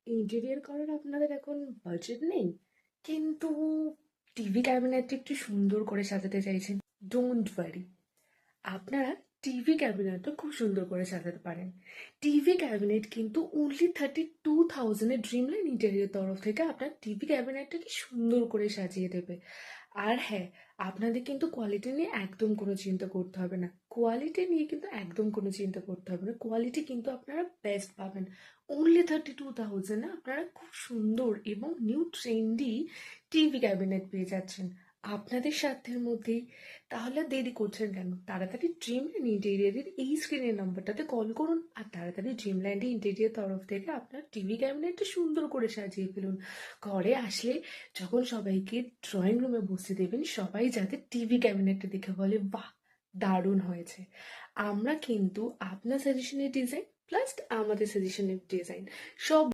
Interior করার আপনাদের এখন বাজেট নেই, কিন্তু টিভি ক্যাবিনেটটা একটু সুন্দর করে সাজাতে চাইছেন। ডোন্ট ওয়ারি, আপনারা টিভি ক্যাবিনেটটা খুব সুন্দর করে সাজাতে পারেন। টিভি ক্যাবিনেট কিন্তু অনলি 32,000-এর ড্রিমল্যান্ড ইন্টেরিয়র তরফ থেকে আপনার টিভি ক্যাবিনেটটাকে সুন্দর করে সাজিয়ে দেবে। আর হ্যাঁ, আপনাদের কিন্তু কোয়ালিটি নিয়ে একদম কোনো চিন্তা করতে হবে না। কোয়ালিটি নিয়ে কিন্তু একদম কোনো চিন্তা করতে হবে না। কোয়ালিটি কিন্তু আপনারা বেস্ট পাবেন। অনলি 32,000-এ আপনারা খুব সুন্দর এবং নিউ ট্রেন্ডি টিভি ক্যাবিনেট পেয়ে যাচ্ছেন আপনাদের সাধ্যের মধ্যেই। তাহলে দেরি করছেন কেন? তাড়াতাড়ি ড্রিমল্যান্ড ইন্টেরিয়ারের এই স্ক্রিনের নাম্বারটাতে কল করুন আর তাড়াতাড়ি ড্রিমল্যান্ড ইন্টেরিয়ার তরফ থেকে আপনার টিভি ক্যাবিনেটটা সুন্দর করে সাজিয়ে ফেলুন। ঘরে আসলে যখন সবাইকে ড্রয়িং রুমে বসতে দেবেন, সবাই যাতে টিভি ক্যাবিনেটটা দেখে বলে, বাহ, দারুণ হয়েছে। আমরা কিন্তু আপনার সাজেশনের ডিজাইন প্লাস আমাদের সাজেশনের ডিজাইন সব